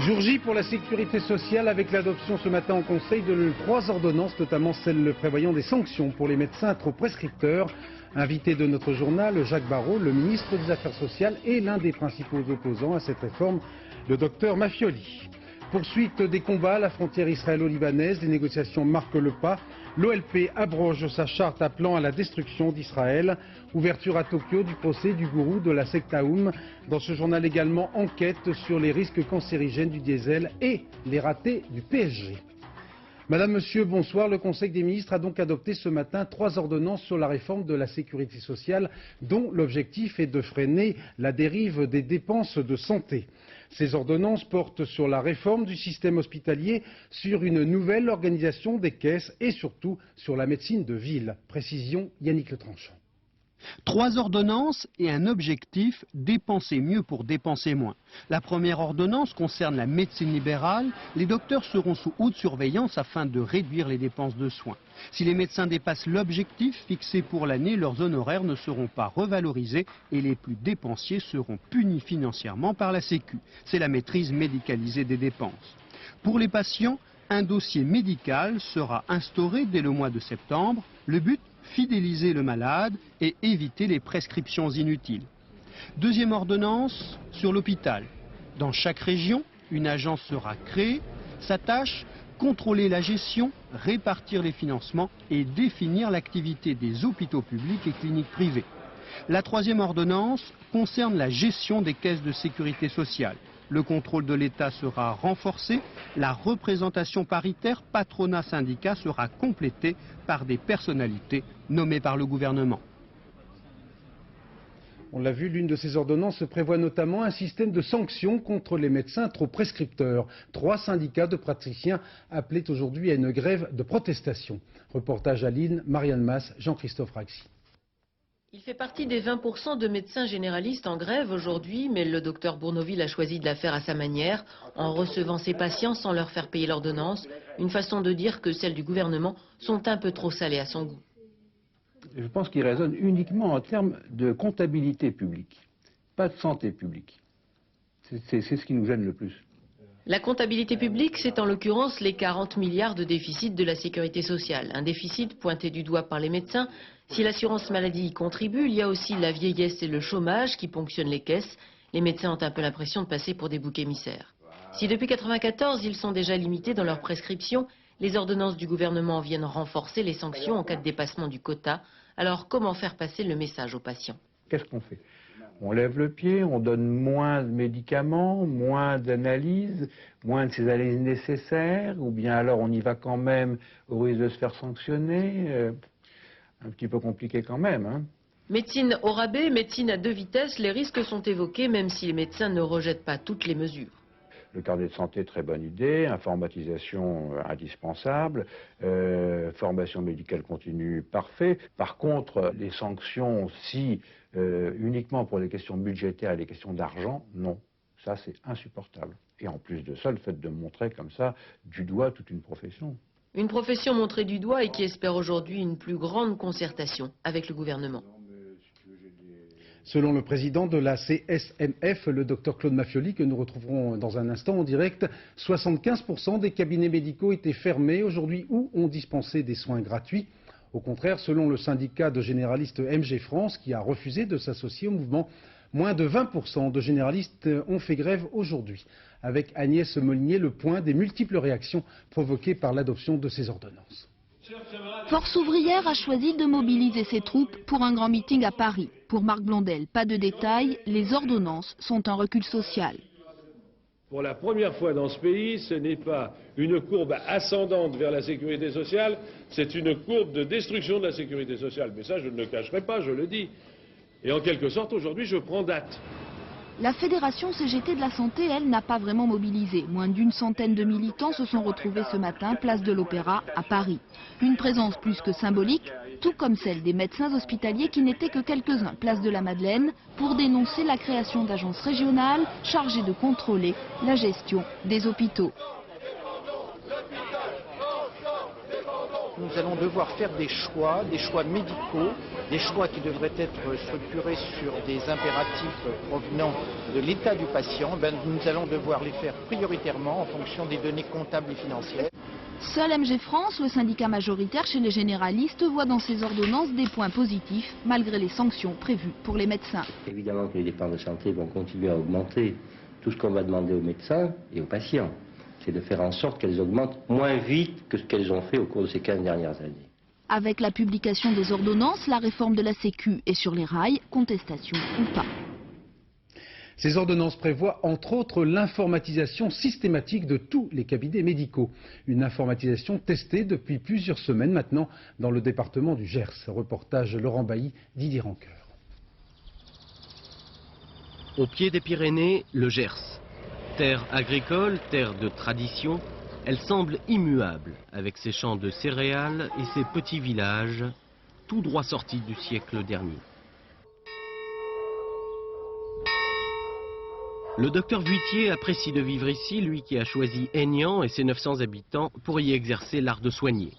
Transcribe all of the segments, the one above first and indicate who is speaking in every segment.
Speaker 1: Jour J pour la sécurité sociale avec l'adoption ce matin en Conseil de 3 ordonnances, notamment celle prévoyant des sanctions pour les médecins trop prescripteurs. Invité de notre journal, Jacques Barrot, le ministre des Affaires sociales et l'un des principaux opposants à cette réforme, le docteur Mafioli. Poursuite des combats à la frontière israélo-libanaise, les négociations marquent le pas. L'OLP abroge sa charte appelant à la destruction d'Israël. Ouverture à Tokyo du procès du gourou de la secte Aoum. Dans ce journal également, enquête sur les risques cancérigènes du diesel et les ratés du PSG. Madame, Monsieur, bonsoir. Le Conseil des ministres a donc adopté ce matin 3 ordonnances sur la réforme de la sécurité sociale dont l'objectif est de freiner la dérive des dépenses de santé. Ces ordonnances portent sur la réforme du système hospitalier, sur une nouvelle organisation des caisses et surtout sur la médecine de ville. Précision, Yannick Letranchon.
Speaker 2: 3 ordonnances et un objectif, dépenser mieux pour dépenser moins. La première ordonnance concerne la médecine libérale. Les docteurs seront sous haute surveillance afin de réduire les dépenses de soins. Si les médecins dépassent l'objectif fixé pour l'année, leurs honoraires ne seront pas revalorisés et les plus dépensiers seront punis financièrement par la Sécu. C'est la maîtrise médicalisée des dépenses. Pour les patients, un dossier médical sera instauré dès le mois de septembre. Le but, fidéliser le malade et éviter les prescriptions inutiles. Deuxième ordonnance sur l'hôpital. Dans chaque région, une agence sera créée. Sa tâche, contrôler la gestion, répartir les financements et définir l'activité des hôpitaux publics et cliniques privées. La troisième ordonnance concerne la gestion des caisses de sécurité sociale. Le contrôle de l'État sera renforcé, la représentation paritaire patronat-syndicat sera complétée par des personnalités nommées par le gouvernement.
Speaker 1: On l'a vu, l'une de ces ordonnances prévoit notamment un système de sanctions contre les médecins trop prescripteurs. 3 syndicats de praticiens appelaient aujourd'hui à une grève de protestation. Reportage à Lille, Marianne Masse, Jean-Christophe Raxi.
Speaker 3: Il fait partie des 20% de médecins généralistes en grève aujourd'hui, mais le docteur Bournonville a choisi de la faire à sa manière, en recevant ses patients sans leur faire payer l'ordonnance. Une façon de dire que celles du gouvernement sont un peu trop salées à son goût.
Speaker 4: Je pense qu'il raisonne uniquement en termes de comptabilité publique, pas de santé publique. C'est ce qui nous gêne le plus.
Speaker 3: La comptabilité publique, c'est en l'occurrence les 40 milliards de déficit de la sécurité sociale. Un déficit pointé du doigt par les médecins. Si l'assurance maladie y contribue, il y a aussi la vieillesse et le chômage qui ponctionnent les caisses. Les médecins ont un peu l'impression de passer pour des boucs émissaires. Si depuis 1994, ils sont déjà limités dans leurs prescriptions, les ordonnances du gouvernement viennent renforcer les sanctions en cas de dépassement du quota. Alors comment faire passer le message aux patients?
Speaker 4: Qu'est-ce qu'on fait? On lève le pied, on donne moins de médicaments, moins d'analyses, moins de ces analyses nécessaires, ou bien alors on y va quand même au risque de se faire sanctionner. Un petit peu compliqué quand même, hein.
Speaker 3: Médecine au rabais, médecine à 2 vitesses, les risques sont évoqués même si les médecins ne rejettent pas toutes les mesures.
Speaker 4: Le carnet de santé, très bonne idée, informatisation indispensable, formation médicale continue, parfait. Par contre, les sanctions, si uniquement pour les questions budgétaires et les questions d'argent, non. Ça, c'est insupportable. Et en plus de ça, le fait de montrer comme ça du doigt toute une profession.
Speaker 3: Une profession montrée du doigt et qui espère aujourd'hui une plus grande concertation avec le gouvernement.
Speaker 1: Selon le président de la CSMF, le docteur Claude Mafioli, que nous retrouverons dans un instant en direct, 75% des cabinets médicaux étaient fermés aujourd'hui ou ont dispensé des soins gratuits. Au contraire, selon le syndicat de généralistes MG France, qui a refusé de s'associer au mouvement, moins de 20% de généralistes ont fait grève aujourd'hui. Avec Agnès Molinier, le point des multiples réactions provoquées par l'adoption de ces ordonnances.
Speaker 5: Force ouvrière a choisi de mobiliser ses troupes pour un grand meeting à Paris. Pour Marc Blondel, pas de détails, les ordonnances sont un recul social.
Speaker 6: Pour la première fois dans ce pays, ce n'est pas une courbe ascendante vers la sécurité sociale, c'est une courbe de destruction de la sécurité sociale. Mais ça, je ne le cacherai pas, je le dis. Et en quelque sorte, aujourd'hui, je prends date.
Speaker 5: La Fédération CGT de la Santé, elle, n'a pas vraiment mobilisé. Moins d'une centaine de militants se sont retrouvés ce matin, place de l'Opéra, à Paris. Une présence plus que symbolique, tout comme celle des médecins hospitaliers qui n'étaient que quelques-uns, place de la Madeleine, pour dénoncer la création d'agences régionales chargées de contrôler la gestion des hôpitaux.
Speaker 7: nous allons devoir faire des choix médicaux, des choix qui devraient être structurés sur des impératifs provenant de l'état du patient. Nous allons devoir les faire prioritairement en fonction des données comptables et financières.
Speaker 5: Seul MG France, le syndicat majoritaire chez les généralistes, voit dans ces ordonnances des points positifs, malgré les sanctions prévues pour les médecins.
Speaker 8: Évidemment que les dépenses de santé vont continuer à augmenter. Tout ce qu'on va demander aux médecins et aux patients, c'est de faire en sorte qu'elles augmentent moins vite que ce qu'elles ont fait au cours de ces 15 dernières années.
Speaker 5: Avec la publication des ordonnances, la réforme de la Sécu est sur les rails, contestation ou pas.
Speaker 1: Ces ordonnances prévoient entre autres l'informatisation systématique de tous les cabinets médicaux. Une informatisation testée depuis plusieurs semaines maintenant dans le département du Gers. Reportage Laurent Bailly, Didier Rancoeur.
Speaker 9: Au pied des Pyrénées, le Gers. Terre agricole, terre de tradition, elle semble immuable avec ses champs de céréales et ses petits villages, tout droit sortis du siècle dernier. Le docteur Vuittier apprécie de vivre ici, lui qui a choisi Aignan et ses 900 habitants pour y exercer l'art de soigner.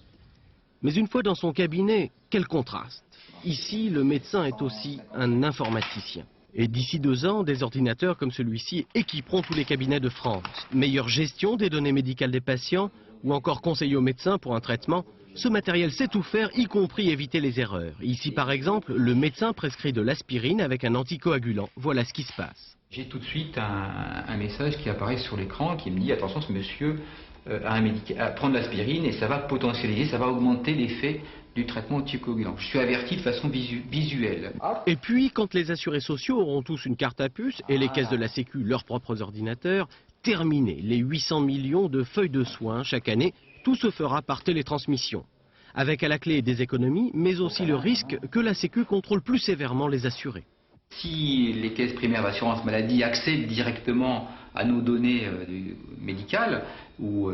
Speaker 9: Mais une fois dans son cabinet, quel contraste! Ici, le médecin est aussi un informaticien. Et d'ici 2 ans, des ordinateurs comme celui-ci équiperont tous les cabinets de France. Meilleure gestion des données médicales des patients ou encore conseiller aux médecins pour un traitement. Ce matériel sait tout faire, y compris éviter les erreurs. Ici, par exemple, le médecin prescrit de l'aspirine avec un anticoagulant. Voilà ce qui se passe.
Speaker 10: J'ai tout de suite un message qui apparaît sur l'écran qui me dit « Attention, ce monsieur a prendre l'aspirine et ça va potentialiser, ça va augmenter l'effet du traitement anticoagulant. » Je suis averti de façon visuelle.
Speaker 9: Et puis, quand les assurés sociaux auront tous une carte à puce et les caisses de la Sécu leurs propres ordinateurs, terminé les 800 millions de feuilles de soins chaque année, tout se fera par télétransmission. Avec à la clé des économies, mais aussi le risque que la Sécu contrôle plus sévèrement les assurés.
Speaker 10: Si les caisses primaires d'assurance maladie accèdent directement à nos données médicales ou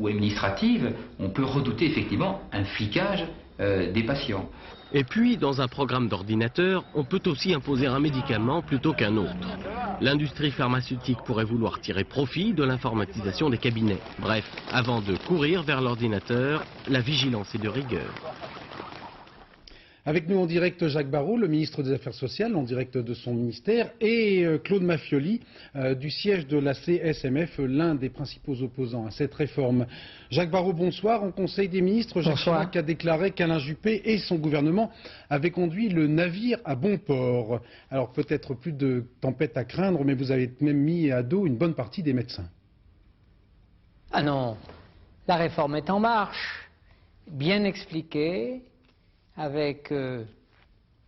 Speaker 10: administratives, on peut redouter effectivement un flicage des patients.
Speaker 9: Et puis, dans un programme d'ordinateur, on peut aussi imposer un médicament plutôt qu'un autre. L'industrie pharmaceutique pourrait vouloir tirer profit de l'informatisation des cabinets. Bref, avant de courir vers l'ordinateur, la vigilance est de rigueur.
Speaker 1: Avec nous en direct Jacques Barrot, le ministre des Affaires sociales, en direct de son ministère, et Claude Mafioli, du siège de la CSMF, l'un des principaux opposants à cette réforme. Jacques Barrot, bonsoir. En Conseil des ministres, Jacques Chirac a déclaré qu'Alain Juppé et son gouvernement avaient conduit le navire à bon port. Alors peut-être plus de tempête à craindre, mais vous avez même mis à dos une bonne partie des médecins.
Speaker 11: Ah non, la réforme est en marche, bien expliquée, avec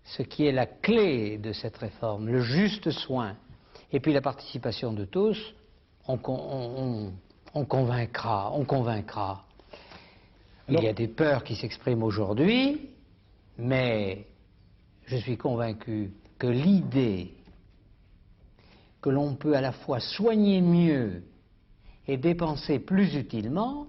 Speaker 11: ce qui est la clé de cette réforme, le juste soin, et puis la participation de tous, on convaincra. Alors, il y a des peurs qui s'expriment aujourd'hui, mais je suis convaincu que l'idée que l'on peut à la fois soigner mieux et dépenser plus utilement,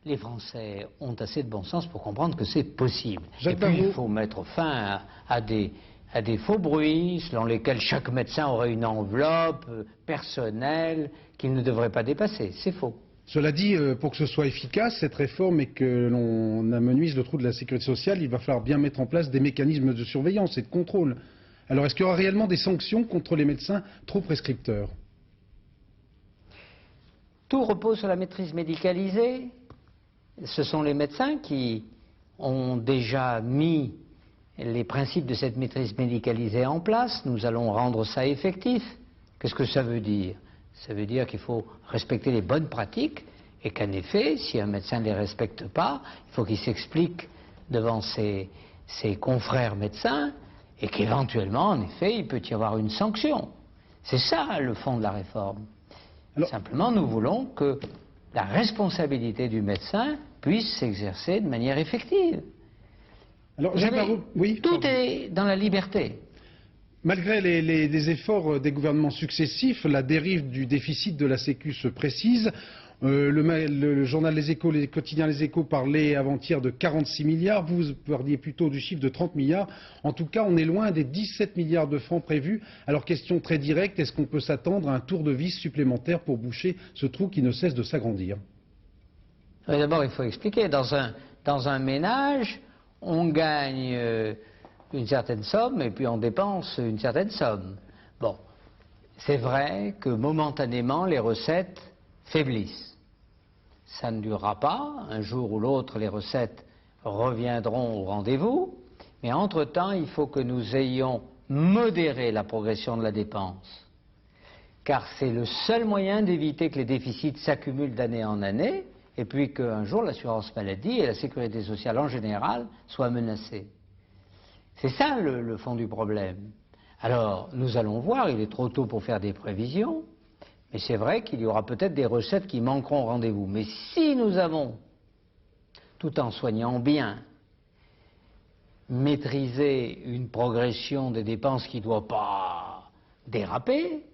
Speaker 11: les Français ont assez de bon sens pour comprendre que c'est possible. Et puis il faut mettre fin à des faux bruits selon lesquels chaque médecin aurait une enveloppe personnelle qu'il ne devrait pas dépasser. C'est faux.
Speaker 1: Cela dit, pour que ce soit efficace, cette réforme, et que l'on amenuise le trou de la sécurité sociale, il va falloir bien mettre en place des mécanismes de surveillance et de contrôle. Alors est-ce qu'il y aura réellement des sanctions contre les médecins trop prescripteurs?
Speaker 11: Tout repose sur la maîtrise médicalisée. Ce sont les médecins qui ont déjà mis les principes de cette maîtrise médicalisée en place. Nous allons rendre ça effectif. Qu'est-ce que ça veut dire? Ça veut dire qu'il faut respecter les bonnes pratiques et qu'en effet, si un médecin ne les respecte pas, il faut qu'il s'explique devant ses confrères médecins et qu'éventuellement, en effet, il peut y avoir une sanction. C'est ça le fond de la réforme. Alors, simplement, nous voulons que la responsabilité du médecin puisse s'exercer de manière effective.
Speaker 1: Alors,
Speaker 11: tout est dans la liberté.
Speaker 1: Malgré les efforts des gouvernements successifs, la dérive du déficit de la Sécu se précise. Le journal Les Échos, les quotidiens Les Échos parlaient avant-hier de 46 milliards, vous parliez plutôt du chiffre de 30 milliards. En tout cas, on est loin des 17 milliards de francs prévus. Alors, question très directe, est-ce qu'on peut s'attendre à un tour de vis supplémentaire pour boucher ce trou qui ne cesse de s'agrandir?
Speaker 11: D'abord, il faut expliquer. Dans un ménage, on gagne une certaine somme et puis on dépense une certaine somme. Bon, c'est vrai que momentanément, les recettes faiblissent. Ça ne durera pas. Un jour ou l'autre, les recettes reviendront au rendez-vous. Mais entre-temps, il faut que nous ayons modéré la progression de la dépense. Car c'est le seul moyen d'éviter que les déficits s'accumulent d'année en année et puis qu'un jour l'assurance maladie et la sécurité sociale en général soient menacées. C'est ça le fond du problème. Alors, nous allons voir, il est trop tôt pour faire des prévisions, mais c'est vrai qu'il y aura peut-être des recettes qui manqueront au rendez-vous. Mais si nous avons, tout en soignant bien, maîtrisé une progression des dépenses qui ne doit pas déraper,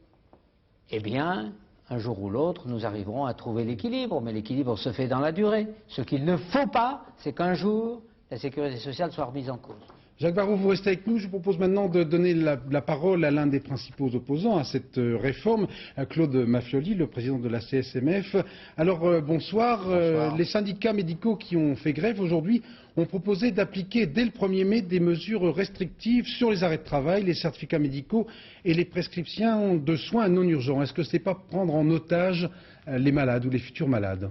Speaker 11: eh bien, un jour ou l'autre, nous arriverons à trouver l'équilibre. Mais l'équilibre se fait dans la durée. Ce qu'il ne faut pas, c'est qu'un jour, la sécurité sociale soit remise en cause.
Speaker 1: Jacques Barrot, vous restez avec nous. Je vous propose maintenant de donner la parole à l'un des principaux opposants à cette réforme, à Claude Mafioli, le président de la CSMF. Alors, bonsoir. Bonsoir. Les syndicats médicaux qui ont fait grève aujourd'hui ont proposé d'appliquer dès le 1er mai des mesures restrictives sur les arrêts de travail, les certificats médicaux et les prescriptions de soins non urgents. Est-ce que ce n'est pas prendre en otage les malades ou les futurs malades?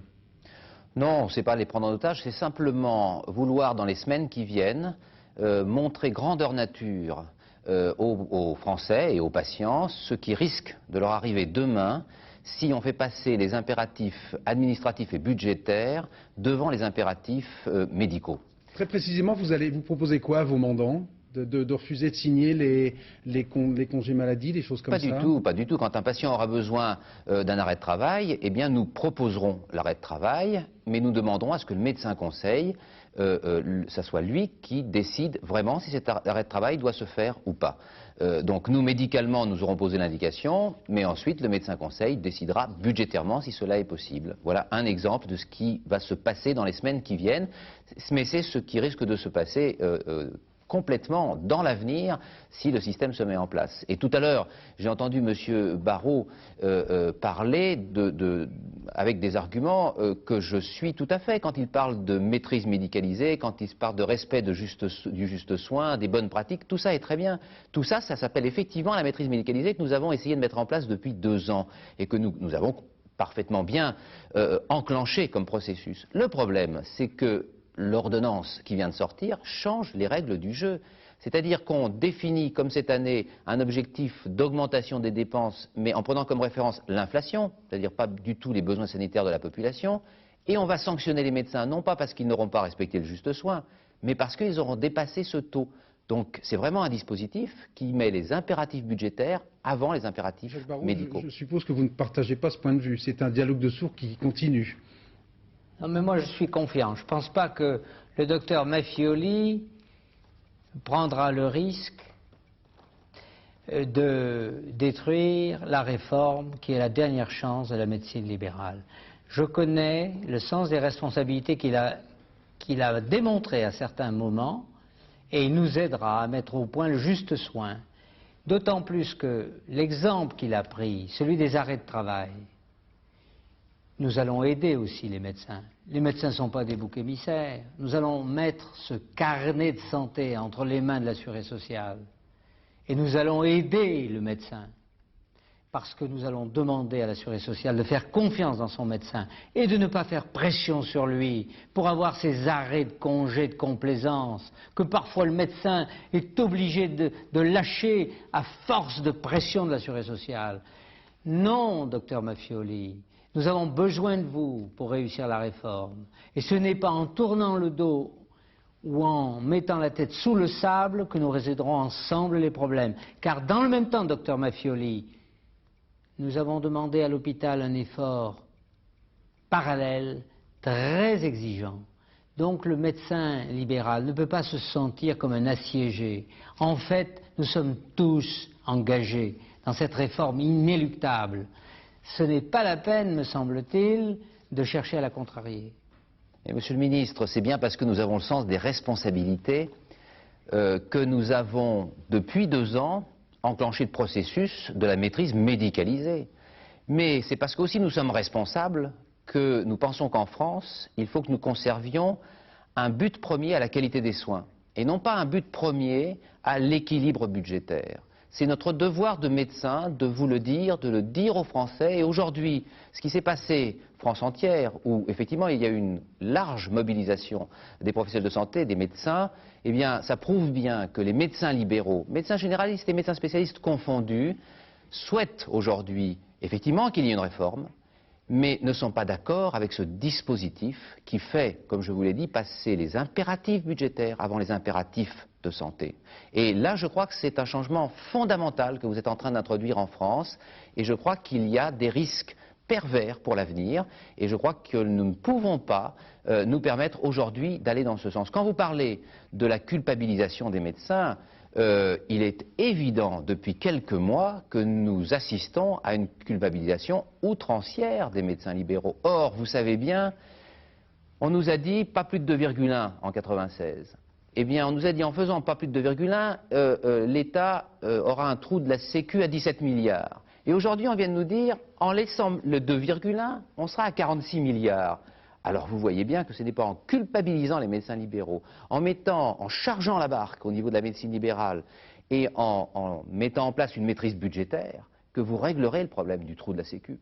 Speaker 12: Non, ce n'est pas les prendre en otage, c'est simplement vouloir, dans les semaines qui viennent, montrer grandeur nature aux Français et aux patients ce qui risque de leur arriver demain si on fait passer les impératifs administratifs et budgétaires devant les impératifs médicaux. Très précisément, vous proposez quoi à vos mandants? De refuser de signer les congés maladie, des choses comme ça? Pas du tout. Quand un patient aura besoin d'un arrêt de travail, eh bien nous proposerons l'arrêt de travail, mais nous demanderons à ce que le médecin conseil, ça soit lui qui décide vraiment si cet arrêt de travail doit se faire ou pas. Donc nous, médicalement, nous aurons posé l'indication, mais ensuite le médecin conseil décidera budgétairement si cela est possible. Voilà un exemple de ce qui va se passer dans les semaines qui viennent, mais c'est ce qui risque de se passer complètement dans l'avenir si le système se met en place. Et tout à l'heure, j'ai entendu M. Barrot parler avec des arguments que je suis tout à fait. Quand il parle de maîtrise médicalisée, quand il parle de respect du juste soin, des bonnes pratiques, tout ça est très bien. Tout ça, ça s'appelle effectivement la maîtrise médicalisée que nous avons essayé de mettre en place depuis 2 ans et que nous avons parfaitement bien enclenché comme processus. Le problème, c'est que l'ordonnance qui vient de sortir change les règles du jeu. C'est-à-dire qu'on définit, comme cette année, un objectif d'augmentation des dépenses, mais en prenant comme référence l'inflation, c'est-à-dire pas du tout les besoins sanitaires de la population, et on va sanctionner les médecins, non pas parce qu'ils n'auront pas respecté le juste soin, mais parce qu'ils auront dépassé ce taux. Donc c'est vraiment un dispositif qui met les impératifs budgétaires avant les impératifs médicaux.
Speaker 1: Je suppose que vous ne partagez pas ce point de vue. C'est un dialogue de sourds qui continue.
Speaker 11: Non, mais moi je suis confiant. Je ne pense pas que le docteur Mafioli prendra le risque de détruire la réforme qui est la dernière chance de la médecine libérale. Je connais le sens des responsabilités qu'il a démontré à certains moments et il nous aidera à mettre au point le juste soin. D'autant plus que l'exemple qu'il a pris, celui des arrêts de travail, nous allons aider aussi les médecins. Les médecins ne sont pas des boucs émissaires. Nous allons mettre ce carnet de santé entre les mains de l'assuré social. Et nous allons aider le médecin. Parce que nous allons demander à l'assuré social de faire confiance dans son médecin et de ne pas faire pression sur lui pour avoir ces arrêts de congé de complaisance que parfois le médecin est obligé de lâcher à force de pression de l'assuré social. Non, docteur Mafioli. Nous avons besoin de vous pour réussir la réforme. Et ce n'est pas en tournant le dos ou en mettant la tête sous le sable que nous résoudrons ensemble les problèmes. Car dans le même temps, docteur Mafioli, nous avons demandé à l'hôpital un effort parallèle, très exigeant. Donc le médecin libéral ne peut pas se sentir comme un assiégé. En fait, nous sommes tous engagés dans cette réforme inéluctable. Ce n'est pas la peine, me semble-t-il, de chercher à la contrarier.
Speaker 12: Et Monsieur le Ministre, c'est bien parce que nous avons le sens des responsabilités que nous avons, depuis 2 ans, enclenché le processus de la maîtrise médicalisée. Mais c'est parce qu'aussi nous sommes responsables que nous pensons qu'en France, il faut que nous conservions un but premier à la qualité des soins, et non pas un but premier à l'équilibre budgétaire. C'est notre devoir de médecin de vous le dire, de le dire aux Français. Et aujourd'hui, ce qui s'est passé, France entière, où effectivement il y a eu une large mobilisation des professionnels de santé, des médecins, eh bien ça prouve bien que les médecins libéraux, médecins généralistes et médecins spécialistes confondus, souhaitent aujourd'hui effectivement qu'il y ait une réforme, mais ne sont pas d'accord avec ce dispositif qui fait, comme je vous l'ai dit, passer les impératifs budgétaires avant les impératifs de santé. Et là, je crois que c'est un changement fondamental que vous êtes en train d'introduire en France, et je crois qu'il y a des risques pervers pour l'avenir, et je crois que nous ne pouvons pas nous permettre aujourd'hui d'aller dans ce sens. Quand vous parlez de la culpabilisation des médecins, il est évident depuis quelques mois que nous assistons à une culpabilisation outrancière des médecins libéraux. Or, vous savez bien, on nous a dit pas plus de 2,1 en 96. Eh bien, on nous a dit en faisant pas plus de 2,1, l'État aura un trou de la Sécu à 17 milliards. Et aujourd'hui, on vient de nous dire, en laissant le 2,1, on sera à 46 milliards. Alors vous voyez bien que ce n'est pas en culpabilisant les médecins libéraux, en chargeant la barque au niveau de la médecine libérale et en mettant en place une maîtrise budgétaire que vous réglerez le problème du trou de la Sécu.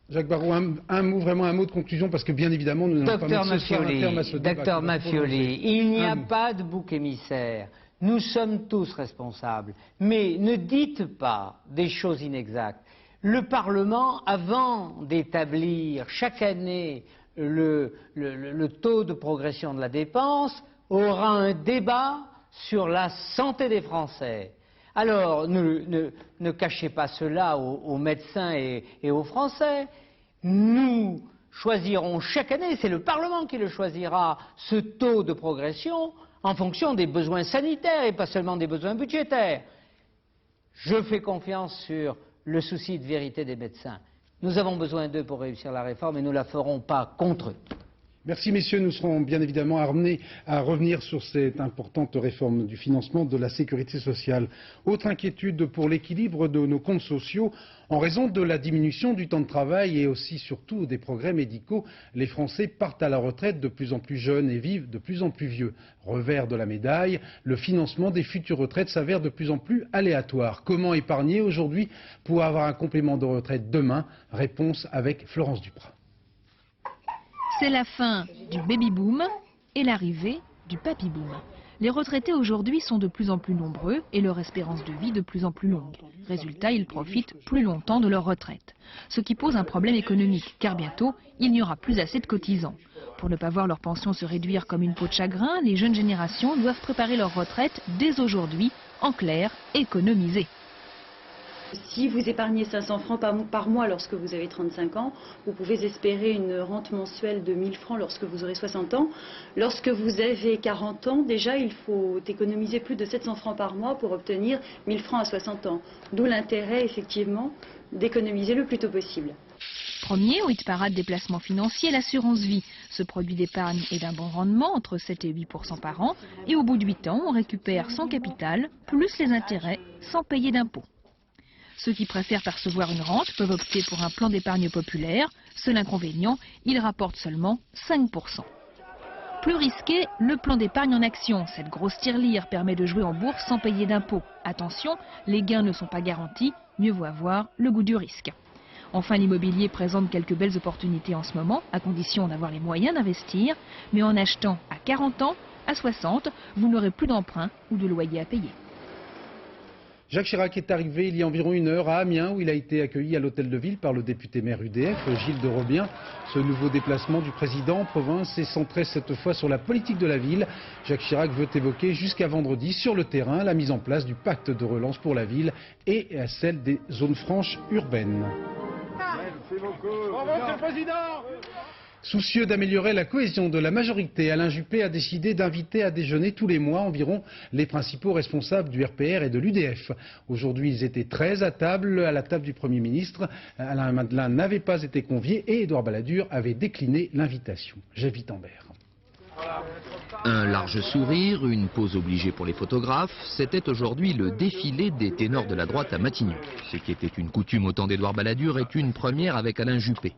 Speaker 1: Jacques Barrot, un mot de conclusion, parce que bien évidemment nous n'allons pas mettre ce soir un terme à ce débat.
Speaker 11: Docteur Maffioli, il n'y a pas de bouc émissaire. Nous sommes tous responsables. Mais ne dites pas des choses inexactes. Le Parlement, avant d'établir chaque année le taux de progression de la dépense, aura un débat sur la santé des Français. Alors, ne cachez pas cela aux médecins et aux Français. Nous choisirons chaque année, c'est le Parlement qui le choisira, ce taux de progression en fonction des besoins sanitaires et pas seulement des besoins budgétaires. Je fais confiance sur le souci de vérité des médecins. Nous avons besoin d'eux pour réussir la réforme et nous ne la ferons pas contre eux.
Speaker 1: Merci messieurs, nous serons bien évidemment amenés à revenir sur cette importante réforme du financement de la sécurité sociale. Autre inquiétude pour l'équilibre de nos comptes sociaux, en raison de la diminution du temps de travail et aussi surtout des progrès médicaux, les Français partent à la retraite de plus en plus jeunes et vivent de plus en plus vieux. Revers de la médaille, le financement des futures retraites s'avère de plus en plus aléatoire. Comment épargner aujourd'hui pour avoir un complément de retraite demain? Réponse avec Florence Duprat.
Speaker 5: C'est la fin du baby-boom et l'arrivée du papy-boom. Les retraités aujourd'hui sont de plus en plus nombreux et leur espérance de vie de plus en plus longue. Résultat, ils profitent plus longtemps de leur retraite. Ce qui pose un problème économique, car bientôt, il n'y aura plus assez de cotisants. Pour ne pas voir leur pension se réduire comme une peau de chagrin, les jeunes générations doivent préparer leur retraite dès aujourd'hui, en clair, économiser.
Speaker 13: Si vous épargnez 500 francs par mois lorsque vous avez 35 ans, vous pouvez espérer une rente mensuelle de 1000 francs lorsque vous aurez 60 ans. Lorsque vous avez 40 ans, déjà, il faut économiser plus de 700 francs par mois pour obtenir 1000 francs à 60 ans. D'où l'intérêt, effectivement, d'économiser le plus tôt possible.
Speaker 5: Premier au hit-parade des placements financiers, l'assurance vie. Ce produit d'épargne est d'un bon rendement, entre 7 et 8% par an. Et au bout de 8 ans, on récupère son capital, plus les intérêts, sans payer d'impôts. Ceux qui préfèrent percevoir une rente peuvent opter pour un plan d'épargne populaire. Seul inconvénient, il rapporte seulement 5%. Plus risqué, le plan d'épargne en action. Cette grosse tirelire permet de jouer en bourse sans payer d'impôts. Attention, les gains ne sont pas garantis, mieux vaut avoir le goût du risque. Enfin, l'immobilier présente quelques belles opportunités en ce moment, à condition d'avoir les moyens d'investir. Mais en achetant à 40 ans, à 60, vous n'aurez plus d'emprunt ou de loyer à payer.
Speaker 1: Jacques Chirac est arrivé il y a environ une heure à Amiens, où il a été accueilli à l'hôtel de ville par le député maire UDF, Gilles de Robien. Ce nouveau déplacement du président en province est centré cette fois sur la politique de la ville. Jacques Chirac veut évoquer jusqu'à vendredi sur le terrain la mise en place du pacte de relance pour la ville et celle des zones franches urbaines. Merci beaucoup. Bravo, Monsieur le Président. Soucieux d'améliorer la cohésion de la majorité, Alain Juppé a décidé d'inviter à déjeuner tous les mois environ les principaux responsables du RPR et de l'UDF. Aujourd'hui, ils étaient 13 à la table du Premier ministre. Alain Madelin n'avait pas été convié et Édouard Balladur avait décliné l'invitation. J'invite Ambert.
Speaker 14: Un large sourire, une pause obligée pour les photographes, c'était aujourd'hui le défilé des ténors de la droite à Matignon. Ce qui était une coutume au temps d'Édouard Balladur est une première avec Alain Juppé.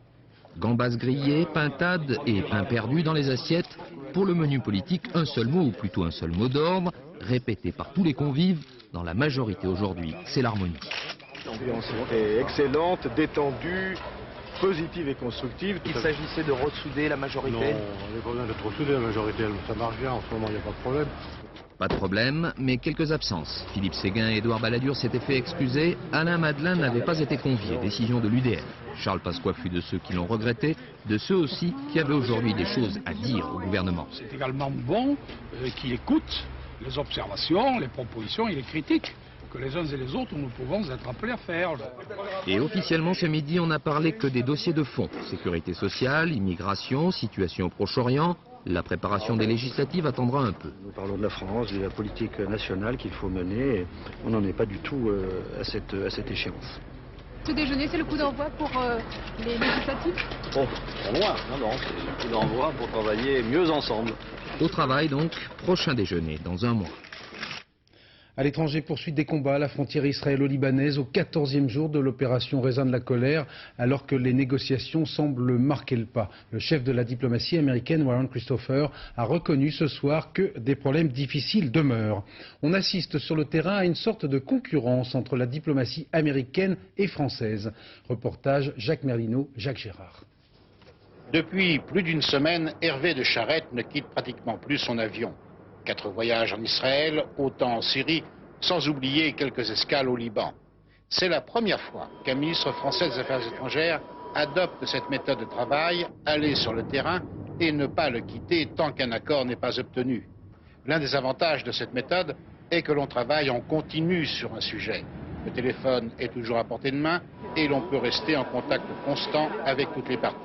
Speaker 14: Gambas grillées, pintades et pain perdu dans les assiettes. Pour le menu politique, un seul mot, ou plutôt un seul mot d'ordre, répété par tous les convives. Dans la majorité aujourd'hui, c'est l'harmonie.
Speaker 15: L'ambiance est excellente, détendue, positive et constructive.
Speaker 16: Il s'agissait de ressouder la majorité?
Speaker 15: Non, il n'y a pas besoin d'être ressoudé, la majorité, ça marche bien, en ce moment il n'y a pas de problème.
Speaker 14: Pas de problème, mais quelques absences. Philippe Séguin et Édouard Balladur s'étaient fait excuser. Alain Madelin n'avait pas été convié, décision de l'UDR. Charles Pasqua fut de ceux qui l'ont regretté, de ceux aussi qui avaient aujourd'hui des choses à dire au gouvernement.
Speaker 17: C'est également bon qu'il écoute les observations, les propositions et les critiques que les uns et les autres nous pouvons être appelés à faire.
Speaker 14: Et officiellement ce midi, on n'a parlé que des dossiers de fond. Sécurité sociale, immigration, situation au Proche-Orient. La préparation des législatives attendra un peu.
Speaker 15: Nous parlons de la France, de la politique nationale qu'il faut mener. Et on n'en est pas du tout à cette échéance.
Speaker 18: Ce déjeuner, c'est le coup d'envoi pour les législatives?
Speaker 15: Bon, pour moi, non, c'est le coup d'envoi pour travailler mieux ensemble.
Speaker 14: Au travail donc, prochain déjeuner dans un mois.
Speaker 1: À l'étranger, poursuite des combats à la frontière israélo-libanaise au 14e jour de l'opération Raisin de la colère, alors que les négociations semblent marquer le pas. Le chef de la diplomatie américaine, Warren Christopher, a reconnu ce soir que des problèmes difficiles demeurent. On assiste sur le terrain à une sorte de concurrence entre la diplomatie américaine et française. Reportage Jacques Merlino, Jacques Gérard.
Speaker 19: Depuis plus d'une semaine, Hervé de Charette ne quitte pratiquement plus son avion. 4 voyages en Israël, autant en Syrie, sans oublier quelques escales au Liban. C'est la première fois qu'un ministre français des Affaires étrangères adopte cette méthode de travail, aller sur le terrain et ne pas le quitter tant qu'un accord n'est pas obtenu. L'un des avantages de cette méthode est que l'on travaille en continu sur un sujet. Le téléphone est toujours à portée de main et l'on peut rester en contact constant avec toutes les parties.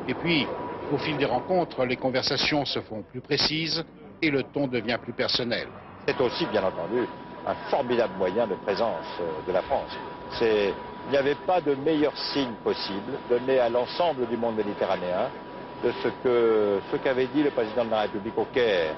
Speaker 19: Et puis, au fil des rencontres, les conversations se font plus précises et le ton devient plus personnel.
Speaker 20: C'est aussi, bien entendu, un formidable moyen de présence de la France. Il n'y avait pas de meilleur signe possible donné à l'ensemble du monde méditerranéen de ce qu'avait dit le président de la République au Caire,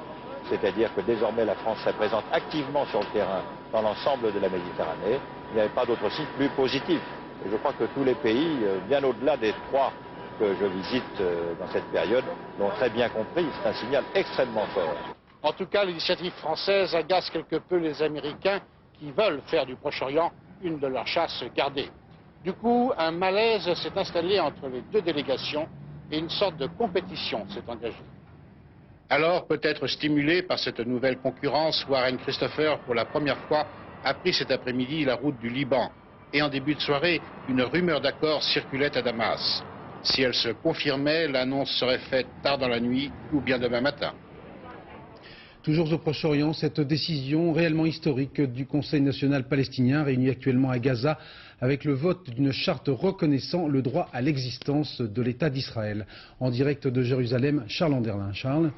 Speaker 20: c'est-à-dire que désormais la France est présente activement sur le terrain dans l'ensemble de la Méditerranée. Il n'y avait pas d'autre signe plus positif. Et je crois que tous les pays, bien au-delà des 3 que je visite dans cette période, l'ont très bien compris. C'est un signal extrêmement fort.
Speaker 19: En tout cas, l'initiative française agace quelque peu les Américains qui veulent faire du Proche-Orient une de leurs chasses gardées. Du coup, un malaise s'est installé entre les 2 délégations et une sorte de compétition s'est engagée. Alors, peut-être stimulé par cette nouvelle concurrence, Warren Christopher, pour la première fois, a pris cet après-midi la route du Liban. Et en début de soirée, une rumeur d'accord circulait à Damas. Si elle se confirmait, l'annonce serait faite tard dans la nuit ou bien demain matin.
Speaker 1: Toujours au Proche-Orient, cette décision réellement historique du Conseil national palestinien réuni actuellement à Gaza avec le vote d'une charte reconnaissant le droit à l'existence de l'État d'Israël. En direct de Jérusalem, Charles Anderlin. Charles.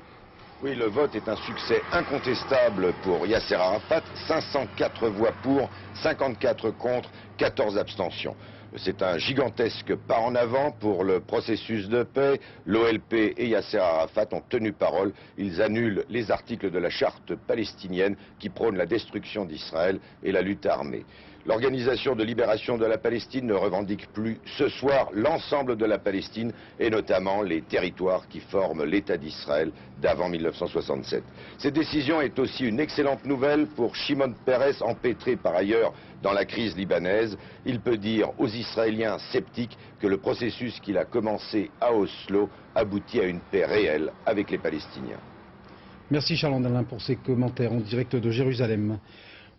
Speaker 21: Oui, le vote est un succès incontestable pour Yasser Arafat. 504 voix pour, 54 contre, 14 abstentions. C'est un gigantesque pas en avant pour le processus de paix. L'OLP et Yasser Arafat ont tenu parole. Ils annulent les articles de la charte palestinienne qui prônent la destruction d'Israël et la lutte armée. L'Organisation de libération de la Palestine ne revendique plus ce soir l'ensemble de la Palestine et notamment les territoires qui forment l'État d'Israël d'avant 1967. Cette décision est aussi une excellente nouvelle pour Shimon Peres, empêtré par ailleurs dans la crise libanaise. Il peut dire aux Israéliens sceptiques que le processus qu'il a commencé à Oslo aboutit à une paix réelle avec les Palestiniens.
Speaker 1: Merci Charles Anderlin pour ces commentaires en direct de Jérusalem.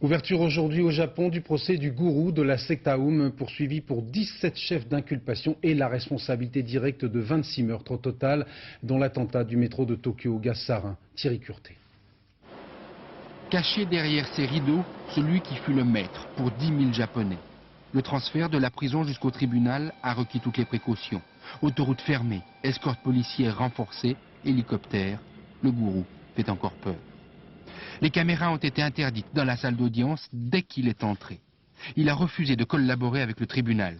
Speaker 1: Ouverture aujourd'hui au Japon du procès du gourou de la secte Aum, poursuivi pour 17 chefs d'inculpation et la responsabilité directe de 26 meurtres au total, dont l'attentat du métro de Tokyo au gaz sarin. Thierry Curté.
Speaker 22: Caché derrière ces rideaux, celui qui fut le maître pour 10 000 Japonais. Le transfert de la prison jusqu'au tribunal a requis toutes les précautions. Autoroute fermée, escorte policière renforcée, hélicoptère. Le gourou fait encore peur. Les caméras ont été interdites dans la salle d'audience dès qu'il est entré. Il a refusé de collaborer avec le tribunal.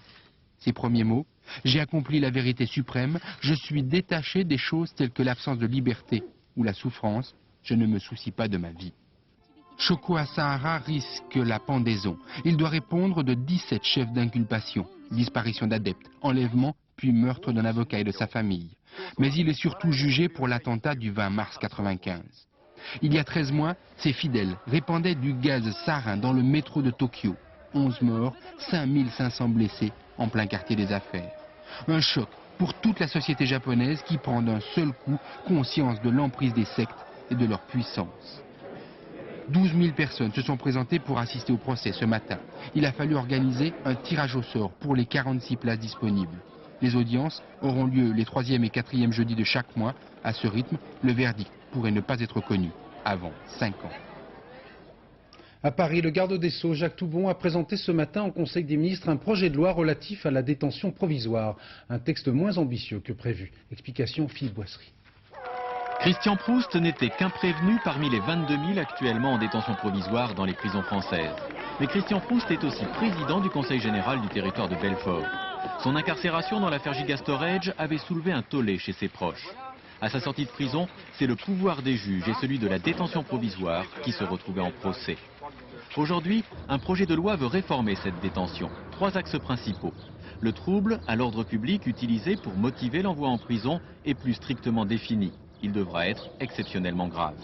Speaker 22: Ses premiers mots: j'ai accompli la vérité suprême, je suis détaché des choses telles que l'absence de liberté ou la souffrance, je ne me soucie pas de ma vie. Shoko Asahara risque la pendaison. Il doit répondre de 17 chefs d'inculpation, disparition d'adeptes, enlèvement, puis meurtre d'un avocat et de sa famille. Mais il est surtout jugé pour l'attentat du 20 mars 1995. Il y a 13 mois, ses fidèles répandaient du gaz sarin dans le métro de Tokyo. 11 morts, 5500 blessés en plein quartier des affaires. Un choc pour toute la société japonaise qui prend d'un seul coup conscience de l'emprise des sectes et de leur puissance. 12 000 personnes se sont présentées pour assister au procès ce matin. Il a fallu organiser un tirage au sort pour les 46 places disponibles. Les audiences auront lieu les 3e et 4e jeudis de chaque mois. À ce rythme, le verdict pourrait ne pas être connu avant 5 ans.
Speaker 1: À Paris, le garde des Sceaux, Jacques Toubon, a présenté ce matin au Conseil des ministres un projet de loi relatif à la détention provisoire. Un texte moins ambitieux que prévu. Explication Philippe Boisserie.
Speaker 2: Christian Proust n'était qu'un prévenu parmi les 22 000 actuellement en détention provisoire dans les prisons françaises. Mais Christian Proust est aussi président du Conseil général du territoire de Belfort. Son incarcération dans l'affaire Giga Storage avait soulevé un tollé chez ses proches. À sa sortie de prison, c'est le pouvoir des juges et celui de la détention provisoire qui se retrouvaient en procès. Aujourd'hui, un projet de loi veut réformer cette détention. 3 axes principaux. Le trouble à l'ordre public utilisé pour motiver l'envoi en prison est plus strictement défini. Il devra être exceptionnellement grave.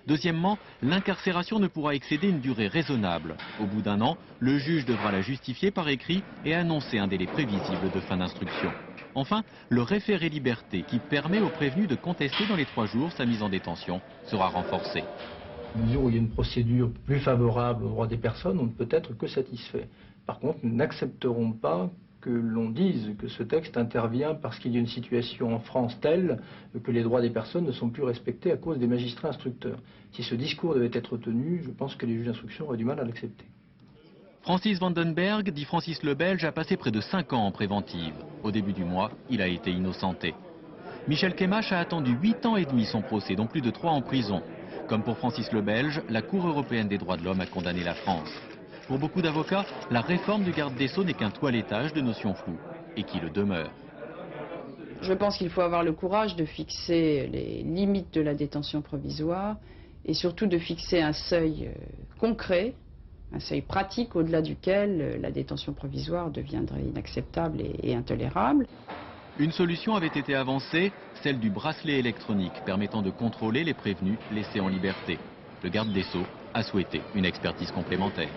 Speaker 2: Deuxièmement, l'incarcération ne pourra excéder une durée raisonnable. Au bout d'1 an, le juge devra la justifier par écrit et annoncer un délai prévisible de fin d'instruction. Enfin, le référé liberté qui permet aux prévenus de contester dans les 3 jours sa mise en détention sera renforcé.
Speaker 4: À mesure où il y a une procédure plus favorable aux droits des personnes, on ne peut être que satisfait. Par contre, nous n'accepterons pas que l'on dise que ce texte intervient parce qu'il y a une situation en France telle que les droits des personnes ne sont plus respectés à cause des magistrats instructeurs. Si ce discours devait être tenu, je pense que les juges d'instruction auraient du mal à l'accepter.
Speaker 2: Francis Vandenberg, dit Francis le Belge, a passé près de 5 ans en préventive. Au début du mois, il a été innocenté. Michel Kemache a attendu 8 ans et demi son procès, dont plus de 3 en prison. Comme pour Francis le Belge, la Cour européenne des droits de l'homme a condamné la France. Pour beaucoup d'avocats, la réforme du garde des Sceaux n'est qu'un toilettage de notions floues, et qui le demeure.
Speaker 23: Je pense qu'il faut avoir le courage de fixer les limites de la détention provisoire, et surtout de fixer un seuil concret, un seuil pratique au-delà duquel la détention provisoire deviendrait inacceptable et intolérable.
Speaker 2: Une solution avait été avancée, celle du bracelet électronique permettant de contrôler les prévenus laissés en liberté. Le garde des Sceaux a souhaité une expertise complémentaire.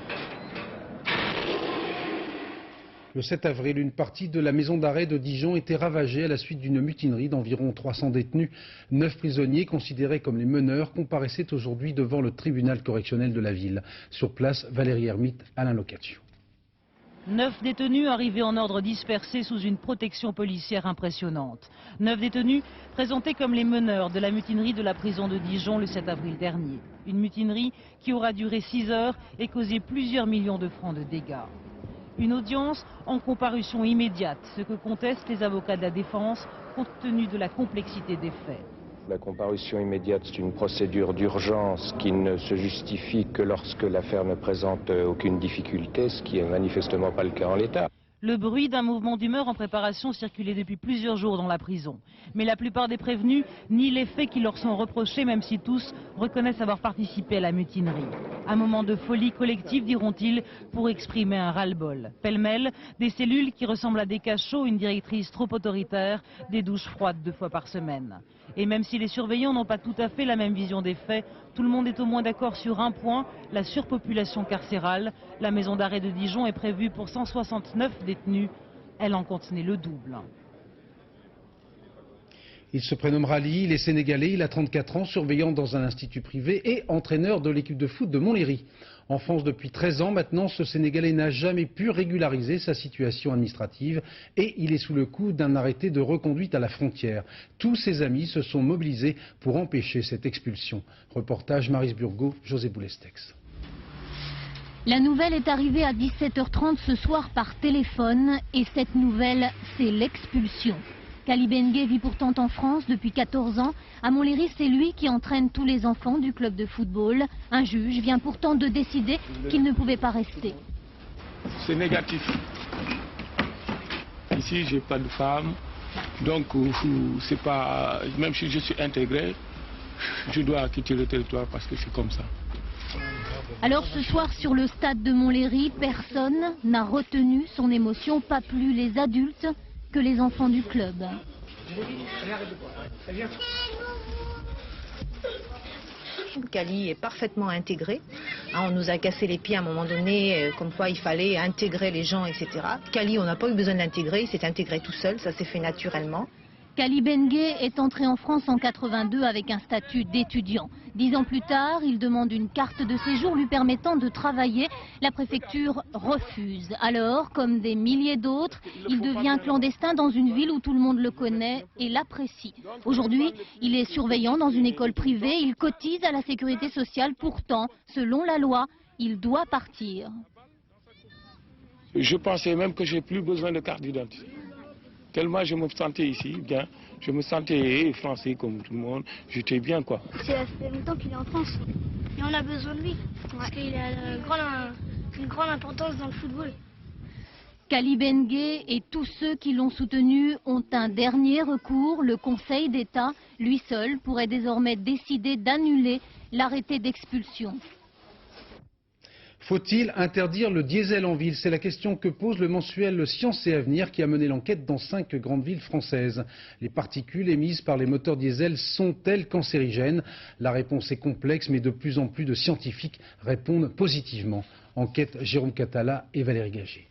Speaker 1: Le 7 avril, une partie de la maison d'arrêt de Dijon était ravagée à la suite d'une mutinerie d'environ 300 détenus. 9 prisonniers considérés comme les meneurs comparaissaient aujourd'hui devant le tribunal correctionnel de la ville. Sur place, Valérie Hermite, Alain Locatio.
Speaker 24: 9 détenus arrivés en ordre dispersé sous une protection policière impressionnante. 9 détenus présentés comme les meneurs de la mutinerie de la prison de Dijon le 7 avril dernier. Une mutinerie qui aura duré 6 heures et causé plusieurs millions de francs de dégâts. Une audience en comparution immédiate, ce que contestent les avocats de la défense compte tenu de la complexité des faits.
Speaker 25: La comparution immédiate, c'est une procédure d'urgence qui ne se justifie que lorsque l'affaire ne présente aucune difficulté, ce qui n'est manifestement pas le cas en l'état.
Speaker 24: Le bruit d'un mouvement d'humeur en préparation circulait depuis plusieurs jours dans la prison. Mais la plupart des prévenus nient les faits qui leur sont reprochés, même si tous reconnaissent avoir participé à la mutinerie. Un moment de folie collective, diront-ils, pour exprimer un ras-le-bol. Pêle-mêle, des cellules qui ressemblent à des cachots, une directrice trop autoritaire, des douches froides 2 fois par semaine. Et même si les surveillants n'ont pas tout à fait la même vision des faits, tout le monde est au moins d'accord sur un point, la surpopulation carcérale. La maison d'arrêt de Dijon est prévue pour 169 détenus. Elle en contenait le double.
Speaker 1: Il se prénomme Rally, il est sénégalais, il a 34 ans, surveillant dans un institut privé et entraîneur de l'équipe de foot de Montlhéry. En France depuis 13 ans maintenant, ce Sénégalais n'a jamais pu régulariser sa situation administrative et il est sous le coup d'un arrêté de reconduite à la frontière. Tous ses amis se sont mobilisés pour empêcher cette expulsion. Reportage Maryse Burgot, José Boulestex.
Speaker 5: La nouvelle est arrivée à 17h30 ce soir par téléphone et cette nouvelle, c'est l'expulsion. Kali Bengue vit pourtant en France depuis 14 ans. À Montlhéry, c'est lui qui entraîne tous les enfants du club de football. Un juge vient pourtant de décider qu'il ne pouvait pas rester.
Speaker 26: C'est négatif. Ici, j'ai pas de femme. Donc, c'est pas, même si je suis intégré, je dois quitter le territoire parce que c'est comme ça.
Speaker 5: Alors ce soir sur le stade de Montlhéry, personne n'a retenu son émotion, pas plus les adultes
Speaker 3: que les enfants du club.
Speaker 6: Cali est parfaitement intégré. On nous a cassé les pieds à un moment donné, comme quoi il fallait intégrer les gens, etc. Cali, on n'a pas eu besoin d'intégrer, il s'est intégré tout seul, ça s'est fait naturellement.
Speaker 3: Kali Bengué est entré en France en 82 avec un statut d'étudiant. 10 ans plus tard, il demande une carte de séjour lui permettant de travailler. La préfecture refuse. Alors, comme des milliers d'autres, il devient clandestin dans une ville où tout le monde le connaît et l'apprécie. Aujourd'hui, il est surveillant dans une école privée. Il cotise à la sécurité sociale. Pourtant, selon la loi, il doit partir.
Speaker 26: Je pensais même que j'ai plus besoin de carte d'identité. Tellement je me sentais ici bien, je me sentais français comme tout le monde, j'étais bien quoi.
Speaker 7: Ça fait longtemps qu'il est en France et on a besoin de lui parce qu'il a une grande importance dans le football.
Speaker 3: Kali Bengué et tous ceux qui l'ont soutenu ont un dernier recours. Le Conseil d'État, lui seul, pourrait désormais décider d'annuler l'arrêté d'expulsion.
Speaker 1: Faut-il interdire le diesel en ville? C'est la question que pose le mensuel Science et Avenir qui a mené l'enquête dans 5 grandes villes françaises. Les particules émises par les moteurs diesel sont-elles cancérigènes? La réponse est complexe, mais de plus en plus de scientifiques répondent positivement. Enquête Jérôme Catala et Valérie Gagé.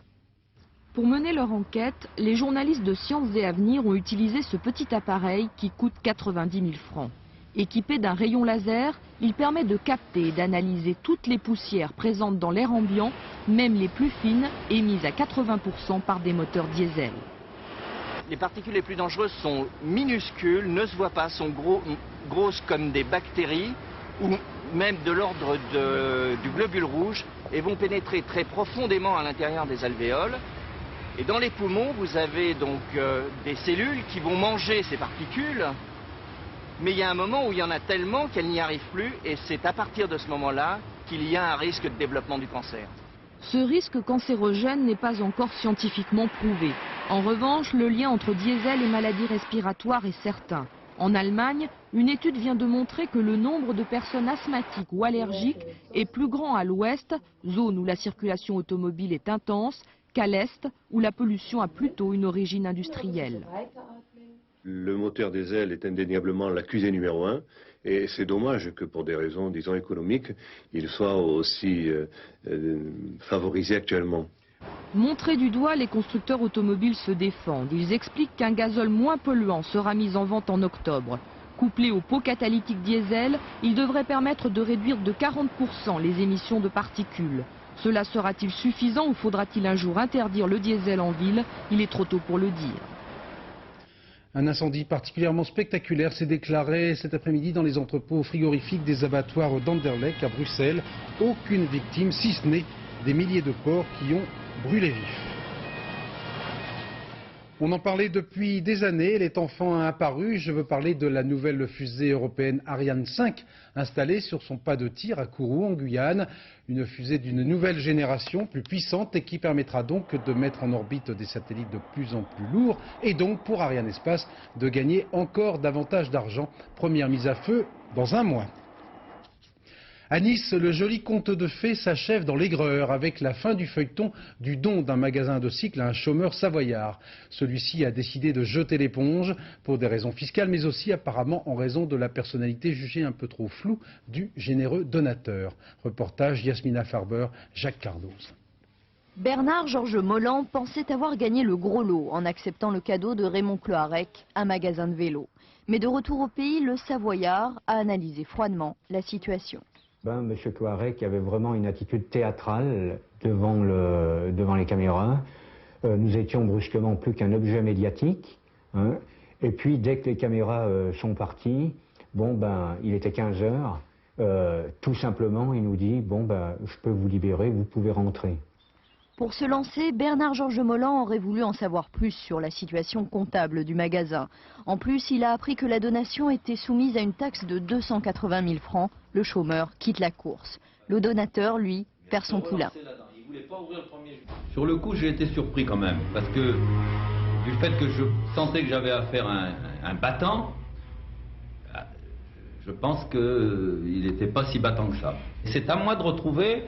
Speaker 8: Pour mener leur enquête, les journalistes de Science et Avenir ont utilisé ce petit appareil qui coûte 90 000 francs. Équipé d'un rayon laser, il permet de capter et d'analyser toutes les poussières présentes dans l'air ambiant, même les plus fines, émises à 80% par des moteurs diesel.
Speaker 9: Les particules les plus dangereuses sont minuscules, ne se voient pas, sont grosses comme des bactéries ou même de l'ordre du globule rouge et vont pénétrer très profondément à l'intérieur des alvéoles. Et dans les poumons, vous avez donc des cellules qui vont manger ces particules. Mais il y a un moment où il y en a tellement qu'elles n'y arrivent plus et c'est à partir de ce moment-là qu'il y a un risque de développement du cancer.
Speaker 8: Ce risque cancérogène n'est pas encore scientifiquement prouvé. En revanche, le lien entre diesel et maladies respiratoires est certain. En Allemagne, une étude vient de montrer que le nombre de personnes asthmatiques ou allergiques est plus grand à l'ouest, zone où la circulation automobile est intense, qu'à l'est, où la pollution a plutôt une origine industrielle.
Speaker 10: Le moteur diesel est indéniablement l'accusé numéro 1 et c'est dommage que pour des raisons, disons, économiques, il soit aussi favorisé actuellement.
Speaker 8: Montrés du doigt, les constructeurs automobiles se défendent. Ils expliquent qu'un gazole moins polluant sera mis en vente en octobre. Couplé au pot catalytique diesel, il devrait permettre de réduire de 40% les émissions de particules. Cela sera-t-il suffisant ou faudra-t-il un jour interdire le diesel en ville? Il est trop tôt pour le dire.
Speaker 1: Un incendie particulièrement spectaculaire s'est déclaré cet après-midi dans les entrepôts frigorifiques des abattoirs d'Anderlecht à Bruxelles. Aucune victime, si ce n'est des milliers de porcs qui ont brûlé vifs. On en parlait depuis des années, elle est enfin apparue. Je veux parler de la nouvelle fusée européenne Ariane 5 installée sur son pas de tir à Kourou en Guyane. Une fusée d'une nouvelle génération, plus puissante et qui permettra donc de mettre en orbite des satellites de plus en plus lourds et donc pour Ariane Espace de gagner encore davantage d'argent. Première mise à feu dans un mois. À Nice, le joli conte de fées s'achève dans l'aigreur avec la fin du feuilleton du don d'un magasin de cycle à un chômeur savoyard. Celui-ci a décidé de jeter l'éponge pour des raisons fiscales mais aussi apparemment en raison de la personnalité jugée un peu trop floue du généreux donateur. Reportage Yasmina Farber, Jacques Cardoz.
Speaker 27: Bernard-Georges Molland pensait avoir gagné le gros lot en acceptant le cadeau de Raymond Cloarec, un magasin de vélo. Mais de retour au pays, le Savoyard a analysé froidement la situation.
Speaker 28: M. Cloarec avait vraiment une attitude théâtrale devant les caméras. Nous étions brusquement plus qu'un objet médiatique. Hein. Et puis, dès que les caméras sont parties, il était 15 heures. Tout simplement, il nous dit, je peux vous libérer, vous pouvez rentrer.
Speaker 27: Pour se lancer, Bernard-Georges Molland aurait voulu en savoir plus sur la situation comptable du magasin. En plus, il a appris que la donation était soumise à une taxe de 280 000 francs. Le chômeur quitte la course. Le donateur, lui, perd son poulain.
Speaker 29: Sur le coup, j'ai été surpris quand même, parce que du fait que je sentais que j'avais affaire à un battant, je pense qu'il n'était pas si battant que ça. C'est à moi de retrouver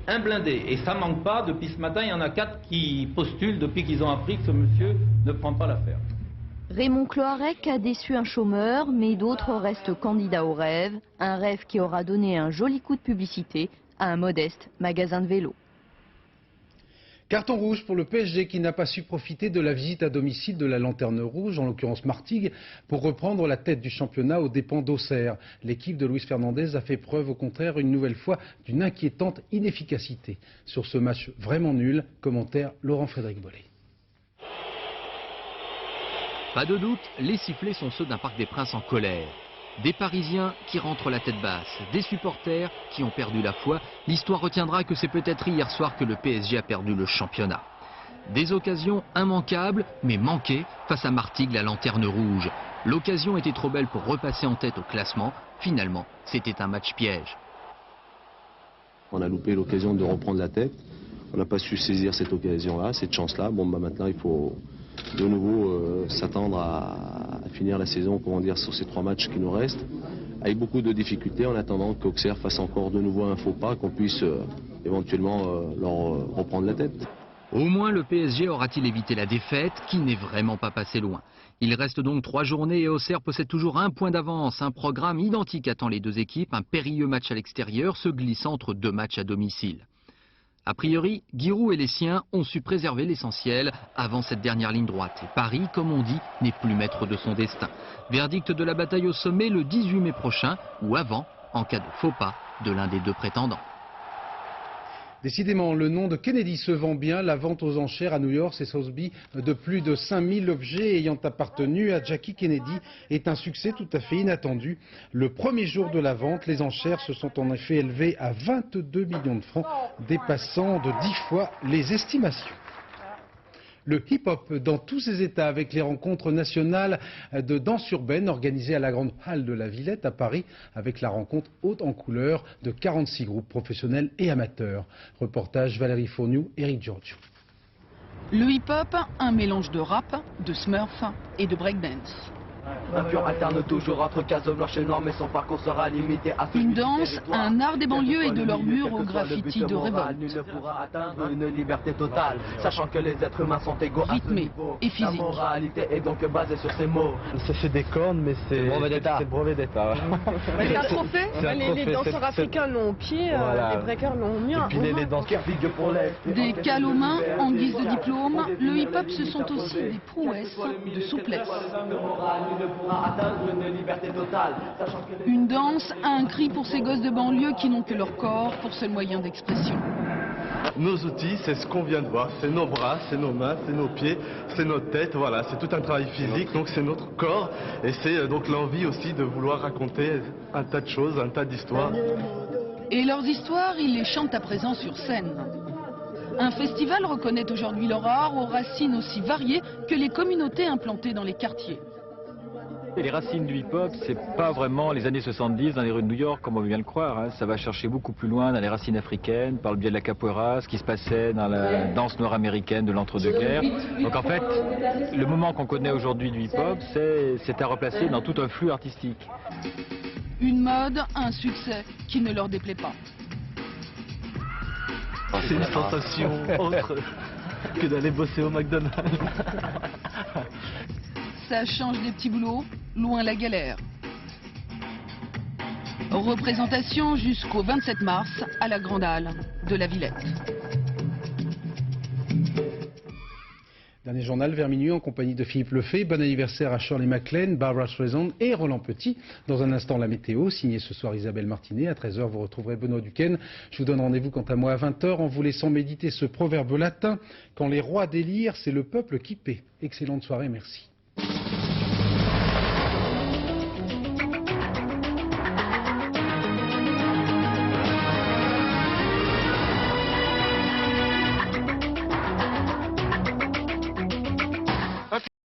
Speaker 29: un blindé. Et ça manque pas, depuis ce matin, il y en a 4 qui postulent depuis qu'ils ont appris que ce monsieur ne prend pas l'affaire.
Speaker 27: Raymond Cloarec a déçu un chômeur, mais d'autres restent candidats au rêve. Un rêve qui aura donné un joli coup de publicité à un modeste magasin de vélo.
Speaker 1: Carton rouge pour le PSG qui n'a pas su profiter de la visite à domicile de la Lanterne Rouge, en l'occurrence Martigues, pour reprendre la tête du championnat aux dépens d'Auxerre. L'équipe de Luis Fernandez a fait preuve au contraire une nouvelle fois d'une inquiétante inefficacité. Sur ce match vraiment nul, commentaire Laurent-Frédéric Bollet.
Speaker 11: Pas de doute, les sifflets sont ceux d'un Parc des Princes en colère. Des Parisiens qui rentrent la tête basse, des supporters qui ont perdu la foi. L'histoire retiendra que c'est peut-être hier soir que le PSG a perdu le championnat. Des occasions immanquables, mais manquées face à Martigues, la Lanterne Rouge. L'occasion était trop belle pour repasser en tête au classement. Finalement, c'était un match piège.
Speaker 12: On a loupé l'occasion de reprendre la tête. On n'a pas su saisir cette occasion-là, cette chance-là. Bon, bah maintenant, il faut de nouveau s'attendre à finir la saison, comment dire, sur ces 3 matchs qui nous restent, avec beaucoup de difficultés, en attendant qu'Auxerre fasse encore de nouveau un faux pas, qu'on puisse éventuellement leur reprendre la tête.
Speaker 11: Au moins le PSG aura-t-il évité la défaite, qui n'est vraiment pas passé loin. Il reste donc 3 journées et Auxerre possède toujours 1 point d'avance. Un programme identique attend les 2 équipes, un périlleux match à l'extérieur se glissant entre 2 matchs à domicile. A priori, Giroud et les siens ont su préserver l'essentiel avant cette dernière ligne droite. Et Paris, comme on dit, n'est plus maître de son destin. Verdict de la bataille au sommet le 18 mai prochain, ou avant, en cas de faux pas de l'un des 2 prétendants.
Speaker 1: Décidément, le nom de Kennedy se vend bien. La vente aux enchères à New York et Sotheby's de plus de 5000 objets ayant appartenu à Jackie Kennedy est un succès tout à fait inattendu. Le premier jour de la vente, les enchères se sont en effet élevées à 22 millions de francs, dépassant de 10 fois les estimations. Le hip-hop dans tous ses états avec les rencontres nationales de danse urbaine organisées à la Grande Halle de la Villette à Paris avec la rencontre haute en couleur de 46 groupes professionnels et amateurs. Reportage Valérie Fourniou, Eric Giorgio.
Speaker 13: Le hip-hop, un mélange de rap, de smurf et de breakdance.
Speaker 14: Un pur alterne toujours entre cases blanches et noires, mais son parcours sera limité à
Speaker 13: une danse, un art des banlieues et de leurs murs au graffiti de révolte.
Speaker 14: Nul ne pourra atteindre une liberté totale, sachant que les êtres humains sont égaux à ce niveau.
Speaker 13: Et physique.
Speaker 14: La moralité est donc basée sur ces mots.
Speaker 15: C'est des cornes, mais c'est le brevet d'État.
Speaker 16: C'est un trophée. Les danseurs africains l'ont au pied, les breakers l'ont au mien.
Speaker 14: Les danseurs pour les...
Speaker 13: Des cales aux mains en guise de diplôme, le hip-hop ce sont aussi des prouesses de souplesse. Une danse, un cri pour ces gosses de banlieue qui n'ont que leur corps pour seul moyen d'expression.
Speaker 15: Nos outils, c'est ce qu'on vient de voir, c'est nos bras, c'est nos mains, c'est nos pieds, c'est notre tête, voilà, c'est tout un travail physique, donc c'est notre corps, et c'est donc l'envie aussi de vouloir raconter un tas de choses, un tas d'histoires.
Speaker 13: Et leurs histoires, ils les chantent à présent sur scène. Un festival reconnaît aujourd'hui leur art aux racines aussi variées que les communautés implantées dans les quartiers.
Speaker 17: Et les racines du hip-hop, c'est pas vraiment les années 70 dans les rues de New York, comme on vient de le croire. Hein. Ça va chercher beaucoup plus loin dans les racines africaines, par le biais de la capoeira, ce qui se passait dans la danse noire américaine de l'entre-deux-guerres. Donc en fait, le moment qu'on connaît aujourd'hui du hip-hop, c'est à replacer dans tout un flux artistique.
Speaker 13: Une mode, un succès qui ne leur déplaît pas.
Speaker 15: C'est une sensation autre que d'aller bosser au McDonald's.
Speaker 13: Ça change des petits boulots, loin la galère. Représentation jusqu'au 27 mars à la Grande Halle de la Villette.
Speaker 1: Dernier journal vers minuit en compagnie de Philippe Lefebvre. Bon anniversaire à Shirley MacLaine, Barbara Streisand et Roland Petit. Dans un instant, la météo, signée ce soir Isabelle Martinet. À 13h, vous retrouverez Benoît Duquesne. Je vous donne rendez-vous quant à moi à 20h en vous laissant méditer ce proverbe latin. Quand les rois délirent, c'est le peuple qui paie. Excellente soirée, merci.